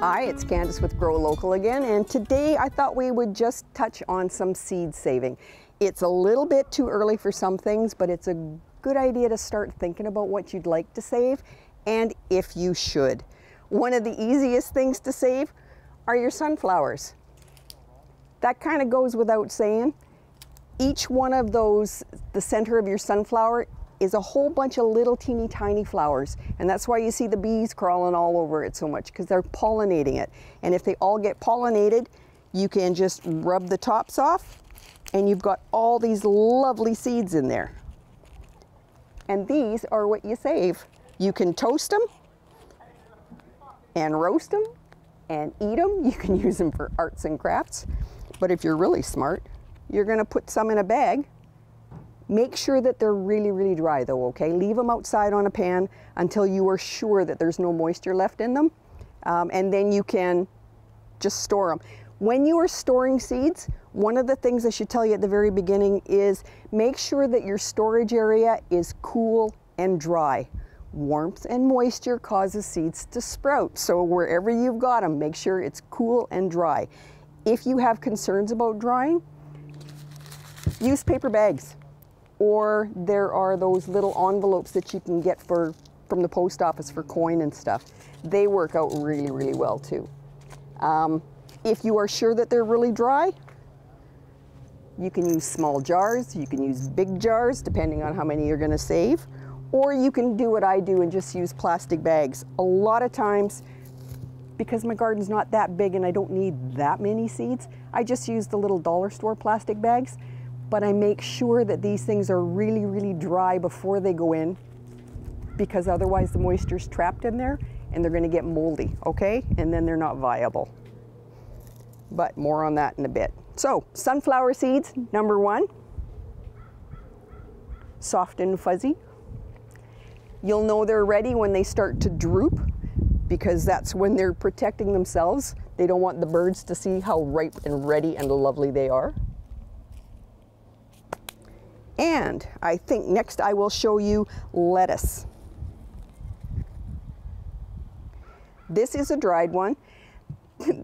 Hi, it's Candice with Grow Local again, and today I thought we would just touch on some seed saving. It's a little bit too early for some things, but it's a good idea to start thinking about what you'd like to save and if you should. One of the easiest things to save are your sunflowers. That kind of goes without saying. Each one of those, the center of your sunflower, is a whole bunch of little teeny tiny flowers, and that's why you see the bees crawling all over it so much, because they're pollinating it. And if they all get pollinated, you can just rub the tops off and you've got all these lovely seeds in there. And these are what you save. You can toast them and roast them and eat them. You can use them for arts and crafts, but if you're really smart, you're going to put some in a bag. Make sure that they're really, really dry though, okay? Leave them outside on a pan until you are sure that there's no moisture left in them. And then you can just store them. When you are storing seeds, one of the things I should tell you at the very beginning is make sure that your storage area is cool and dry. Warmth and moisture causes seeds to sprout. So wherever you've got them, make sure it's cool and dry. If you have concerns about drying, use paper bags. Or there are those little envelopes that you can get from the post office for coin and stuff. They work out really, really well too. If you are sure that they're really dry, you can use small jars, you can use big jars, depending on how many you're gonna save, or you can do what I do and just use plastic bags. A lot of times, because my garden's not that big and I don't need that many seeds, I just use the little dollar store plastic bags. But I make sure that these things are really, really dry before they go in, because otherwise the moisture's trapped in there and they're going to get moldy, okay? And then they're not viable. But more on that in a bit. So, sunflower seeds, number one, soft and fuzzy. You'll know they're ready when they start to droop, because that's when they're protecting themselves. They don't want the birds to see how ripe and ready and lovely they are. And I think next I will show you lettuce. This is a dried one.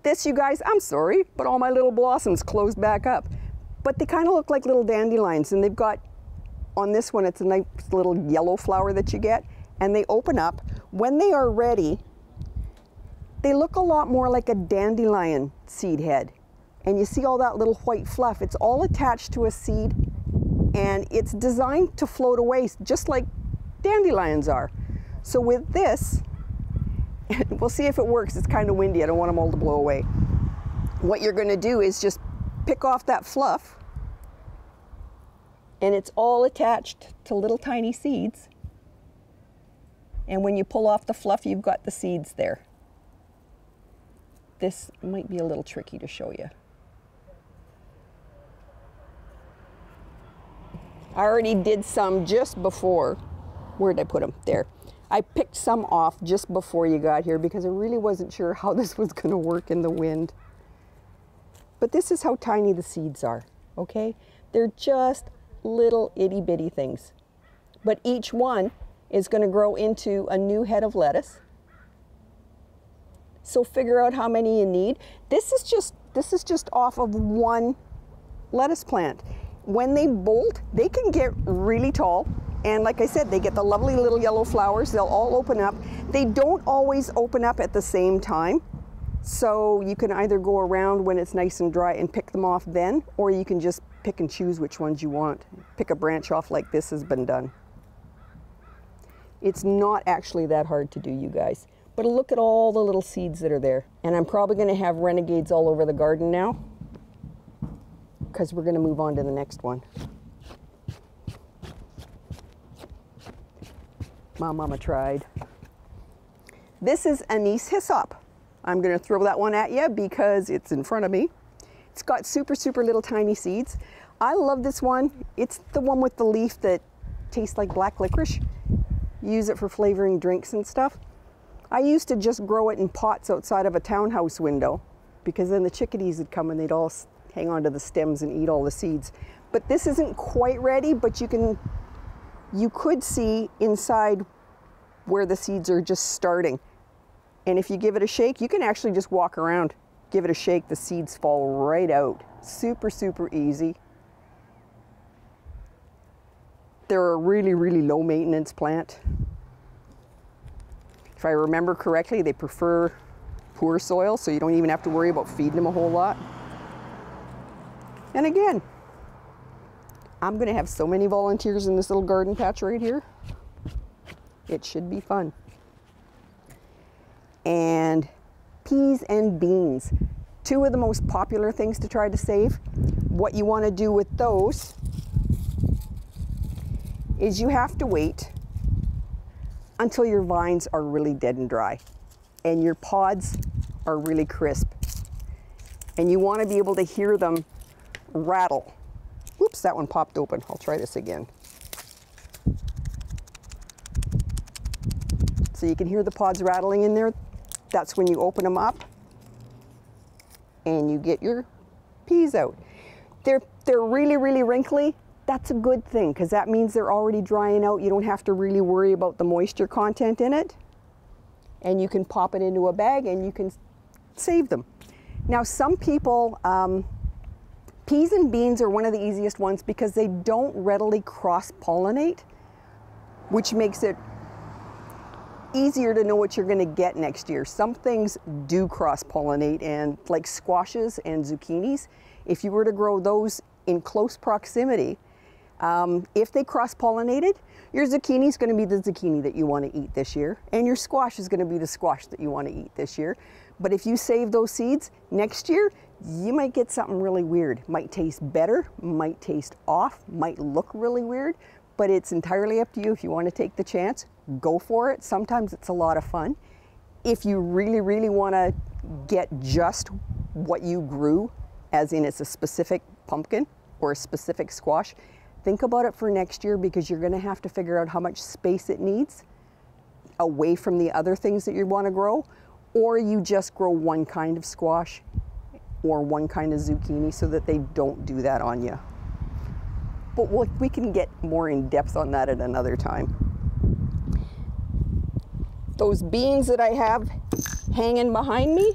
This, you guys, I'm sorry, but all my little blossoms closed back up. But they kind of look like little dandelions, and they've got, on this one, it's a nice little yellow flower that you get, and they open up. When they are ready, they look a lot more like a dandelion seed head. And you see all that little white fluff. It's all attached to a seed, and it's designed to float away just like dandelions are. So with this, we'll see if it works. It's kind of windy. I don't want them all to blow away. What you're going to do is just pick off that fluff, and it's all attached to little tiny seeds. And when you pull off the fluff, you've got the seeds there. This might be a little tricky to show you. I already did some just before. Where did I put them? There. I picked some off just before you got here because I really wasn't sure how this was going to work in the wind. But this is how tiny the seeds are, okay? They're just little itty bitty things. But each one is going to grow into a new head of lettuce. So figure out how many you need. This is just off of one lettuce plant. When they bolt, they can get really tall. And like I said, they get the lovely little yellow flowers. They'll all open up. They don't always open up at the same time. So you can either go around when it's nice and dry and pick them off then, or you can just pick and choose which ones you want. Pick a branch off like this has been done. It's not actually that hard to do, you guys. But look at all the little seeds that are there. And I'm probably going to have renegades all over the garden now, because we're going to move on to the next one. My mama tried. This is anise hyssop. I'm going to throw that one at you because it's in front of me. It's got super, super little tiny seeds. I love this one. It's the one with the leaf that tastes like black licorice. Use it for flavoring drinks and stuff. I used to just grow it in pots outside of a townhouse window, because then the chickadees would come and they'd all hang onto the stems and eat all the seeds. But this isn't quite ready, but you could see inside where the seeds are just starting. And if you give it a shake, you can actually just walk around, give it a shake, the seeds fall right out. Super, super easy. They're a really, really low maintenance plant. If I remember correctly, they prefer poor soil, so you don't even have to worry about feeding them a whole lot. And again, I'm going to have so many volunteers in this little garden patch right here. It should be fun. And peas and beans, two of the most popular things to try to save. What you want to do with those is you have to wait until your vines are really dead and dry and your pods are really crisp. And you want to be able to hear them rattle. Oops, that one popped open. I'll try this again. So you can hear the pods rattling in there. That's when you open them up and you get your peas out. They're really, really wrinkly. That's a good thing because that means they're already drying out. You don't have to really worry about the moisture content in it. And you can pop it into a bag and you can save them. Now some people, peas and beans are one of the easiest ones because they don't readily cross-pollinate, which makes it easier to know what you're going to get next year. Some things do cross-pollinate, and like squashes and zucchinis, if you were to grow those in close proximity, if they cross-pollinated, your zucchini is going to be the zucchini that you want to eat this year, and your squash is going to be the squash that you want to eat this year. But if you save those seeds, next year, you might get something really weird. Might taste better, might taste off, might look really weird, but it's entirely up to you. If you want to take the chance, go for it. Sometimes it's a lot of fun. If you really, really want to get just what you grew, as in it's a specific pumpkin or a specific squash, think about it for next year because you're going to have to figure out how much space it needs away from the other things that you want to grow, or you just grow one kind of squash or one kind of zucchini so that they don't do that on you. But we can get more in depth on that at another time. Those beans that I have hanging behind me,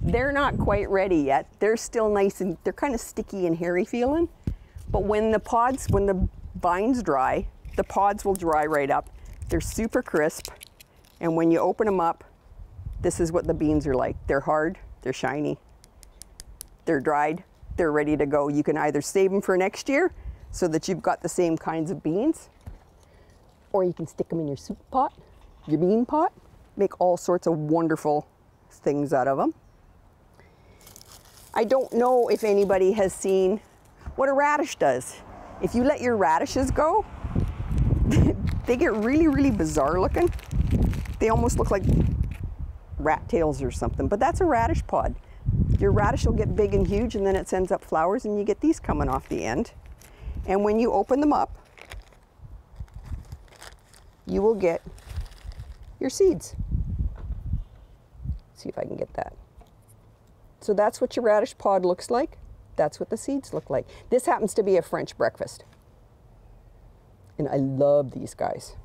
they're not quite ready yet. They're still nice and they're kind of sticky and hairy feeling. But when the vines dry, the pods will dry right up. They're super crisp. And when you open them up, this is what the beans are like. They're hard, they're shiny, they're dried, they're ready to go. You can either save them for next year so that you've got the same kinds of beans, or you can stick them in your soup pot, your bean pot, make all sorts of wonderful things out of them. I don't know if anybody has seen what a radish does. If you let your radishes go, they get really, really bizarre looking. They almost look like rat tails or something, but that's a radish pod. Your radish will get big and huge and then it sends up flowers and you get these coming off the end. And when you open them up, you will get your seeds. Let's see if I can get that. So that's what your radish pod looks like. That's what the seeds look like. This happens to be a French breakfast. And I love these guys.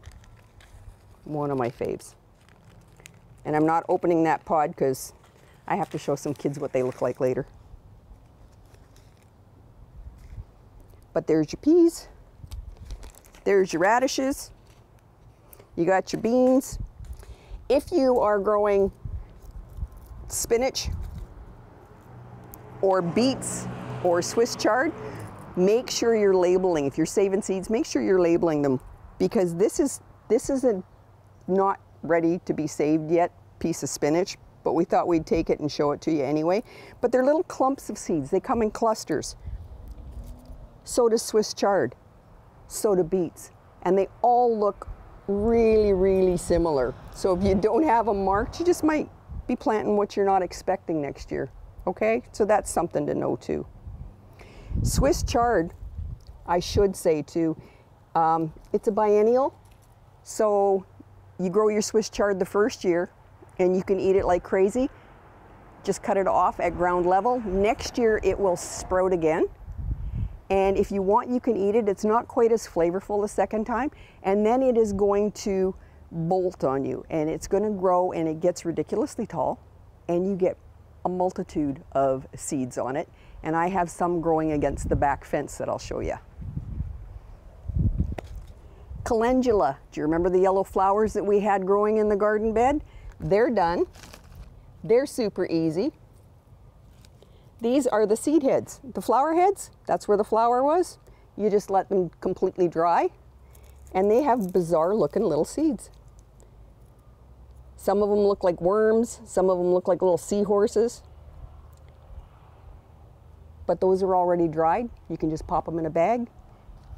One of my faves. And I'm not opening that pod because I have to show some kids what they look like later. But there's your peas. There's your radishes. You got your beans. If you are growing spinach or beets or Swiss chard, make sure you're labeling. If you're saving seeds, make sure you're labeling them, because this isn't not ready to be saved yet piece of spinach, but we thought we'd take it and show it to you anyway. But they're little clumps of seeds. They come in clusters. So does Swiss chard. So do beets. And they all look really, really similar. So if you don't have them marked, you just might be planting what you're not expecting next year. Okay? So that's something to know too. Swiss chard, I should say too, it's a biennial. So you grow your Swiss chard the first year and you can eat it like crazy. Just cut it off at ground level. Next year it will sprout again. And if you want, you can eat it. It's not quite as flavorful the second time. And then it is going to bolt on you, and it's going to grow, and it gets ridiculously tall, and you get a multitude of seeds on it. And I have some growing against the back fence that I'll show you. Calendula, do you remember the yellow flowers that we had growing in the garden bed? They're done. They're super easy. These are the seed heads. The flower heads, that's where the flower was. You just let them completely dry, and they have bizarre looking little seeds. Some of them look like worms, some of them look like little seahorses. But those are already dried. You can just pop them in a bag,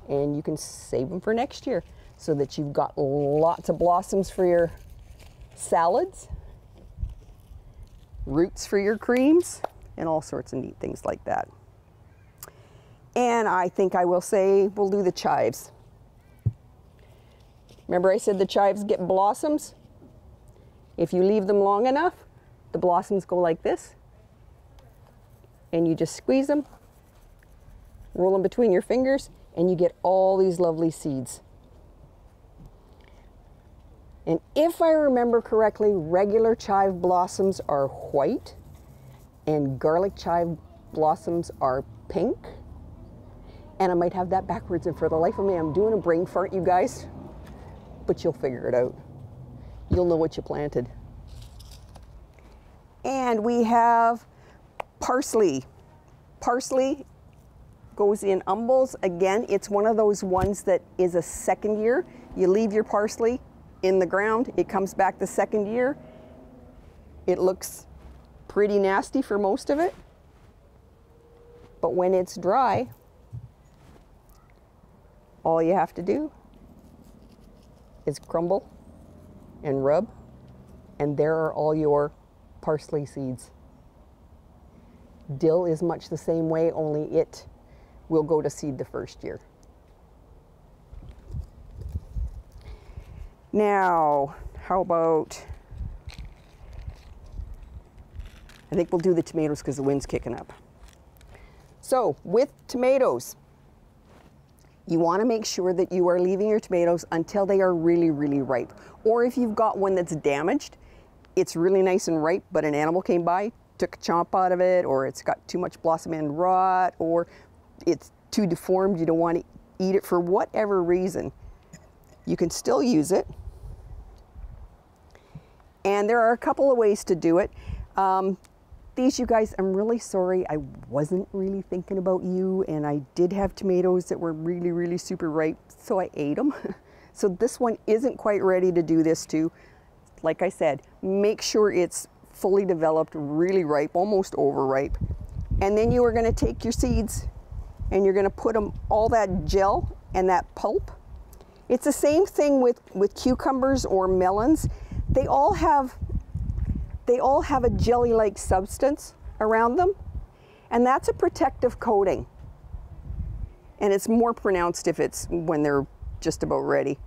and you can save them for next year so that you've got lots of blossoms for your salads, roots for your creams, and all sorts of neat things like that. And I think I will say we'll do the chives. Remember I said the chives get blossoms? If you leave them long enough, the blossoms go like this. And you just squeeze them, roll them between your fingers, and you get all these lovely seeds. And if I remember correctly, regular chive blossoms are white, and garlic chive blossoms are pink. And I might have that backwards, and for the life of me, I'm doing a brain fart, you guys. But you'll figure it out. You'll know what you planted. And we have parsley. Parsley goes in umbels. Again, it's one of those ones that is a second year. You leave your parsley in the ground, it comes back the second year. It looks pretty nasty for most of it. But when it's dry, all you have to do is crumble and rub, and there are all your parsley seeds. Dill is much the same way, only it will go to seed the first year. Now, how about, I think we'll do the tomatoes because the wind's kicking up. So with tomatoes, you want to make sure that you are leaving your tomatoes until they are really, really ripe. Or if you've got one that's damaged, it's really nice and ripe, but an animal came by, took a chomp out of it, or it's got too much blossom end rot, or it's too deformed, you don't want to eat it for whatever reason. You can still use it. And there are a couple of ways to do it. These, you guys, I'm really sorry. I wasn't really thinking about you, and I did have tomatoes that were really, really super ripe, so I ate them. So this one isn't quite ready to do this to. Like I said, make sure it's fully developed, really ripe, almost overripe. And then you are going to take your seeds and you're going to put them, all that gel and that pulp. It's the same thing with cucumbers or melons. They all have a jelly-like substance around them, and that's a protective coating. And it's more pronounced if it's when they're just about ready.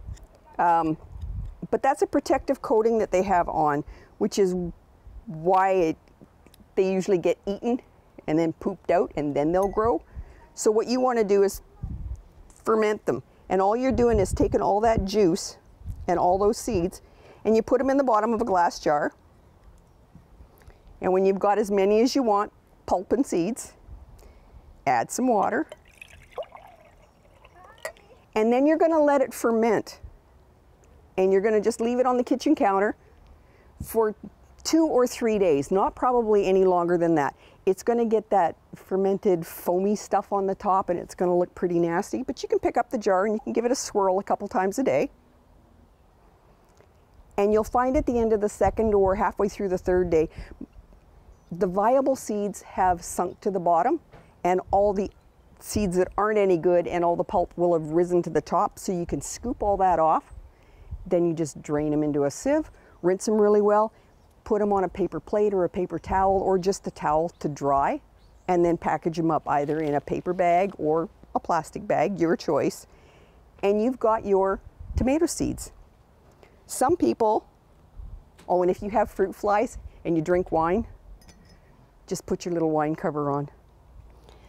But that's a protective coating that they have on, which is why they usually get eaten and then pooped out, and then they'll grow. So what you want to do is ferment them. And all you're doing is taking all that juice and all those seeds, and you put them in the bottom of a glass jar. And when you've got as many as you want, pulp and seeds, add some water. And then you're going to let it ferment. And you're going to just leave it on the kitchen counter for 2 or 3 days, not probably any longer than that. It's going to get that fermented foamy stuff on the top, and it's going to look pretty nasty, but you can pick up the jar and you can give it a swirl a couple times a day. And you'll find at the end of the second or halfway through the third day, the viable seeds have sunk to the bottom, and all the seeds that aren't any good and all the pulp will have risen to the top, so you can scoop all that off. Then you just drain them into a sieve, rinse them really well, put them on a paper plate or a paper towel or just a towel to dry, and then package them up either in a paper bag or a plastic bag, your choice. And you've got your tomato seeds. Some people, oh, and if you have fruit flies and you drink wine, just put your little wine cover on.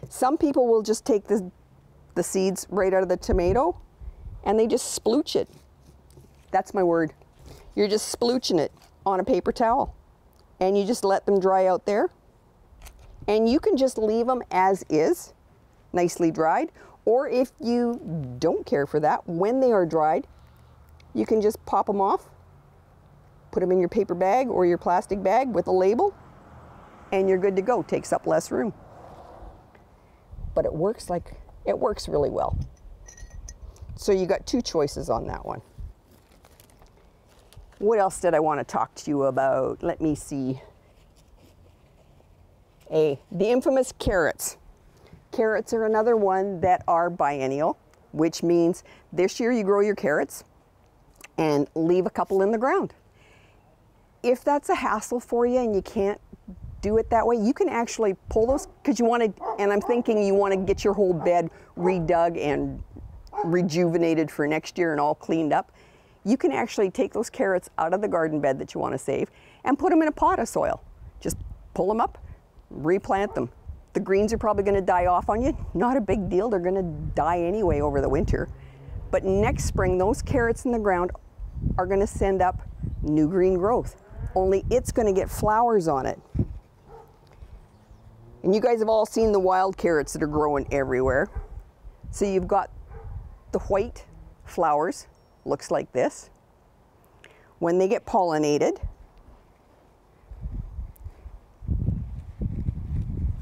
Some people will just take the seeds right out of the tomato and they just splooch it. That's my word. You're just splooching it on a paper towel and you just let them dry out there. And you can just leave them as is, nicely dried. Or if you don't care for that, when they are dried, you can just pop them off, put them in your paper bag or your plastic bag with a label, and you're good to go. Takes up less room. But it works really well. So you got two choices on that one. What else did I want to talk to you about? Let me see. The infamous carrots. Carrots are another one that are biennial, which means this year you grow your carrots and leave a couple in the ground. If that's a hassle for you and you can't do it that way, you can actually pull those, because you want to, and I'm thinking you want to get your whole bed redug and rejuvenated for next year and all cleaned up. You can actually take those carrots out of the garden bed that you want to save and put them in a pot of soil. Just pull them up, replant them. The greens are probably going to die off on you. Not a big deal. They're going to die anyway over the winter. But next spring, those carrots in the ground are going to send up new green growth. Only it's going to get flowers on it. And you guys have all seen the wild carrots that are growing everywhere. So you've got the white flowers, looks like this. When they get pollinated,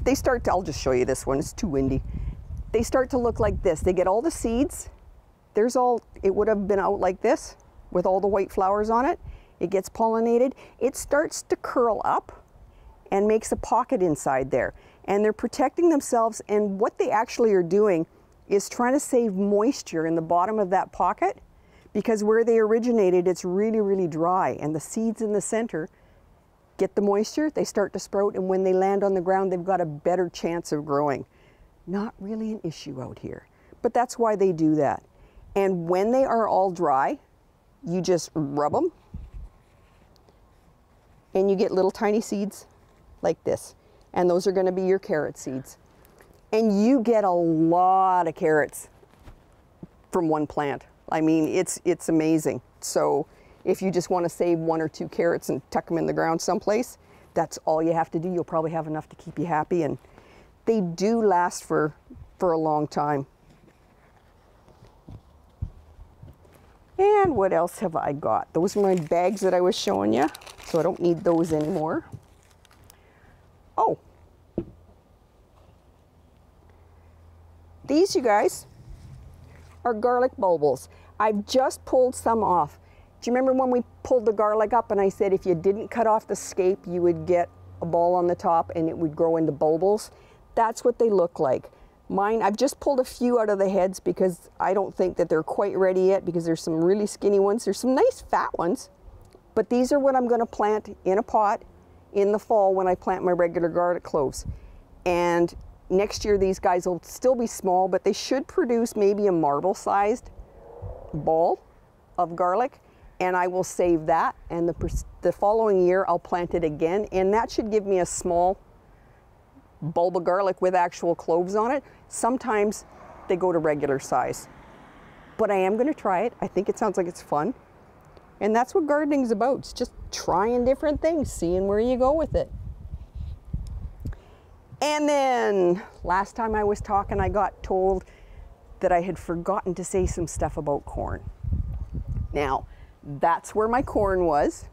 they start to, I'll just show you this one, it's too windy. They start to look like this. They get all the seeds. It would have been out like this with all the white flowers on it. It gets pollinated. It starts to curl up and makes a pocket inside there. And they're protecting themselves, and what they actually are doing is trying to save moisture in the bottom of that pocket, because where they originated, it's really, really dry, and the seeds in the center get the moisture, they start to sprout, and when they land on the ground, they've got a better chance of growing. Not really an issue out here, but that's why they do that. And when they are all dry, you just rub them, and you get little tiny seeds like this. And those are going to be your carrot seeds. And you get a lot of carrots from one plant. I mean, it's amazing. So if you just want to save 1 or 2 carrots and tuck them in the ground someplace, that's all you have to do. You'll probably have enough to keep you happy. And they do last for a long time. And what else have I got? Those are my bags that I was showing you, so I don't need those anymore. Oh, these, you guys, are garlic bulbils. I've just pulled some off. Do you remember when we pulled the garlic up and I said if you didn't cut off the scape, you would get a ball on the top and it would grow into bulbils? That's what they look like. Mine, I've just pulled a few out of the heads because I don't think that they're quite ready yet, because there's some really skinny ones. There's some nice fat ones, but these are what I'm going to plant in a pot in the fall when I plant my regular garlic cloves. And next year these guys will still be small, but they should produce maybe a marble-sized ball of garlic, and I will save that, and the following year I'll plant it again, and that should give me a small bulb of garlic with actual cloves on it. Sometimes they go to regular size, but I am going to try it. I think it sounds like it's fun. And that's what gardening is about. It's just trying different things, seeing where you go with it. And then last time I was talking, I got told that I had forgotten to say some stuff about corn. Now, that's where my corn was.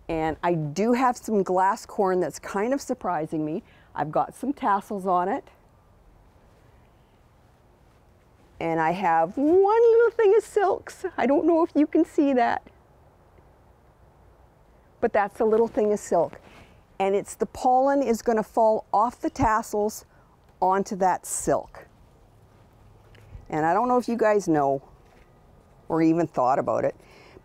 And I do have some glass corn that's kind of surprising me. I've got some tassels on it. And I have one little thing of silks. I don't know if you can see that. But that's a little thing of silk. And it's the pollen is going to fall off the tassels onto that silk. And I don't know if you guys know or even thought about it,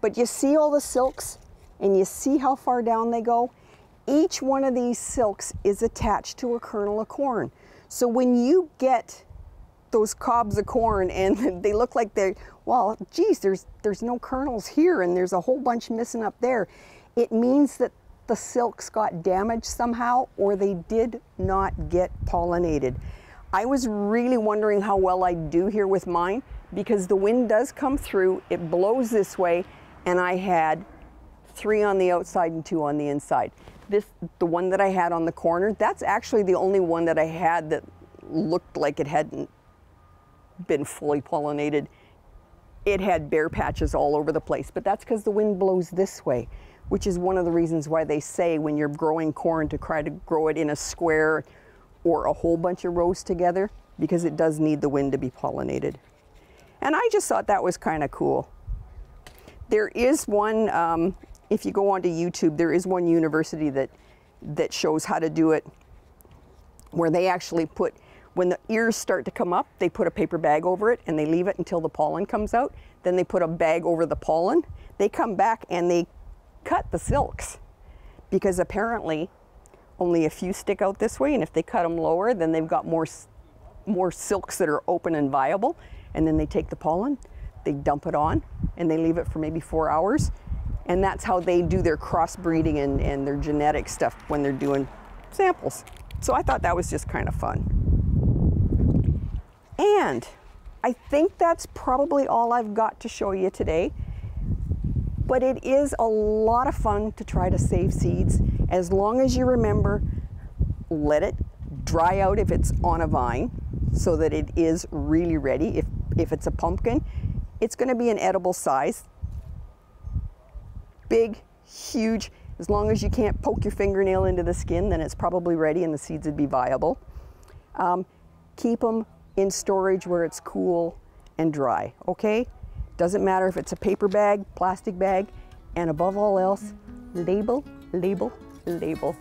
but you see all the silks and you see how far down they go? Each one of these silks is attached to a kernel of corn. So when you get those cobs of corn and they look like they're, well, geez, there's no kernels here and there's a whole bunch missing up there, it means that the silks got damaged somehow or they did not get pollinated. I was really wondering how well I do here with mine, because the wind does come through, it blows this way, and I had 3 on the outside and 2 on the inside. The one that I had on the corner, that's actually the only one that I had that looked like it hadn't been fully pollinated. It had bare patches all over the place, but that's because the wind blows this way, which is one of the reasons why they say when you're growing corn to try to grow it in a square or a whole bunch of rows together, because it does need the wind to be pollinated. And I just thought that was kind of cool. There is one, if you go onto YouTube, there is one university that shows how to do it, where they actually put, when the ears start to come up, they put a paper bag over it and they leave it until the pollen comes out. Then they put a bag over the pollen. They come back and they cut the silks, because apparently only a few stick out this way, and if they cut them lower, then they've got more silks that are open and viable. And then they take the pollen, they dump it on, and they leave it for maybe 4 hours. And that's how they do their crossbreeding and their genetic stuff when they're doing samples. So I thought that was just kind of fun. And I think that's probably all I've got to show you today. But it is a lot of fun to try to save seeds, as long as you remember, let it dry out if it's on a vine, so that it is really ready. If it's a pumpkin, it's going to be an edible size. Big, huge, as long as you can't poke your fingernail into the skin, then it's probably ready and the seeds would be viable. Keep them in storage where it's cool and dry, okay? Doesn't matter if it's a paper bag, plastic bag, and above all else, label, label, label.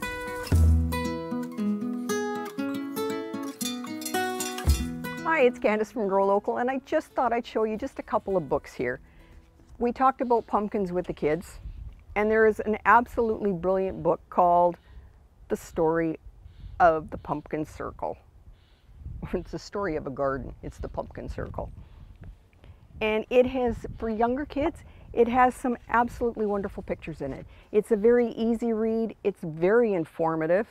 Hi, it's Candice from Grow Local, and I just thought I'd show you just a couple of books here. We talked about pumpkins with the kids, and there is an absolutely brilliant book called The Story of the Pumpkin Circle. It's the story of a garden. It's the pumpkin circle. And it has, for younger kids, it has some absolutely wonderful pictures in it. It's a very easy read. It's very informative.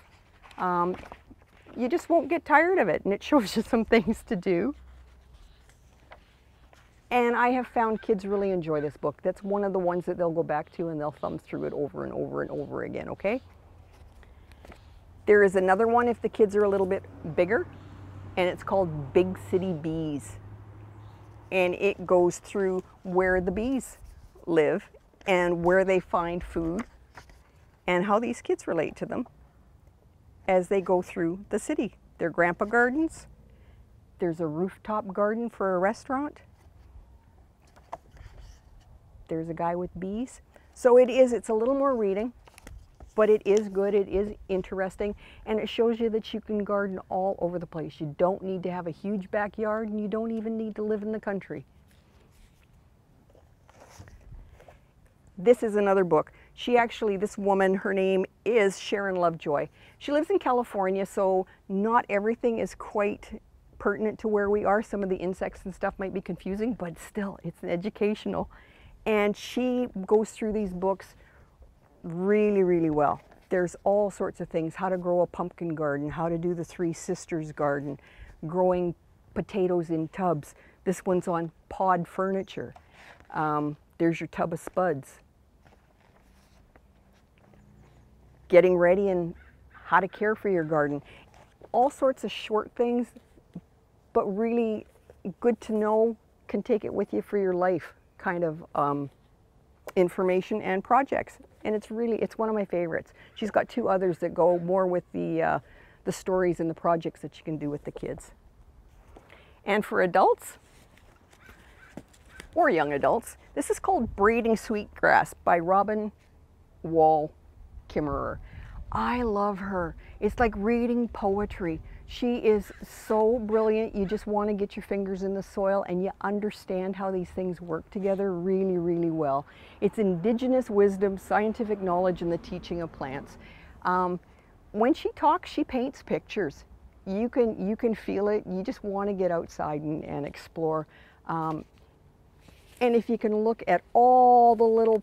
You just won't get tired of it, and it shows you some things to do. And I have found kids really enjoy this book. That's one of the ones that they'll go back to and they'll thumb through it over and over and over again, okay? There is another one if the kids are a little bit bigger, and it's called Big City Bees. And it goes through where the bees live and where they find food and how these kids relate to them as they go through the city. Their grandpa gardens. There's a rooftop garden for a restaurant. There's a guy with bees. So it's a little more reading, but it is good, it is interesting, and it shows you that you can garden all over the place. You don't need to have a huge backyard, and you don't even need to live in the country. This is another book. This woman, her name is Sharon Lovejoy. She lives in California, so not everything is quite pertinent to where we are. Some of the insects and stuff might be confusing, but still, it's educational. And she goes through these books really, really well. There's all sorts of things, how to grow a pumpkin garden, how to do the Three Sisters garden, growing potatoes in tubs. This one's on pod furniture. There's your tub of spuds. Getting ready and how to care for your garden. All sorts of short things, but really good to know, can take it with you for your life kind of information and projects. And it's one of my favorites. She's got 2 others that go more with the stories and the projects that you can do with the kids. And for adults, or young adults, this is called Braiding Sweetgrass by Robin Wall Kimmerer. I love her. It's like reading poetry. She is so brilliant. You just want to get your fingers in the soil and you understand how these things work together really, really well. It's indigenous wisdom, scientific knowledge, and the teaching of plants. When she talks, she paints pictures. You can feel it. You just want to get outside and explore. And if you can look at all the little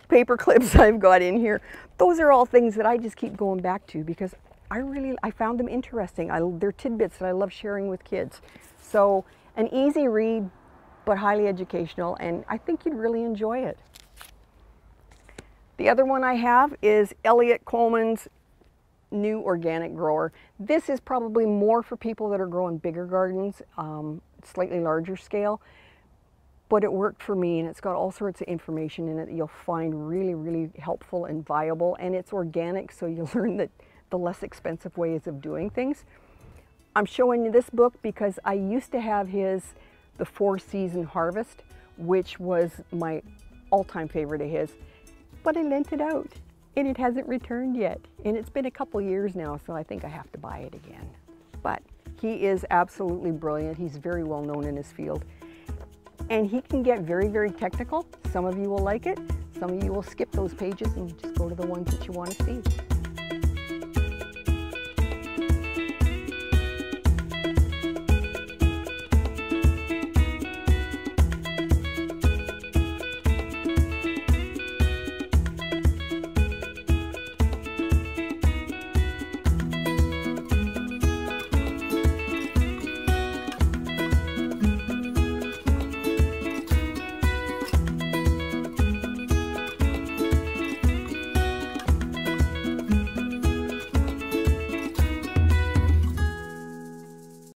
paper clips I've got in here, those are all things that I just keep going back to because I found them interesting. They're tidbits that I love sharing with kids. So an easy read, but highly educational, and I think you'd really enjoy it. The other one I have is Elliot Coleman's new organic grower. This is probably more for people that are growing bigger gardens, slightly larger scale, but it worked for me, and it's got all sorts of information in it that you'll find really, really helpful and viable, and it's organic, so you'll learn that the less expensive ways of doing things. I'm showing you this book because I used to have the 4-Season Harvest, which was my all-time favorite of his, but I lent it out and it hasn't returned yet. And it's been a couple years now, so I think I have to buy it again. But he is absolutely brilliant. He's very well known in his field. And he can get very, very technical. Some of you will like it. Some of you will skip those pages and just go to the ones that you want to see.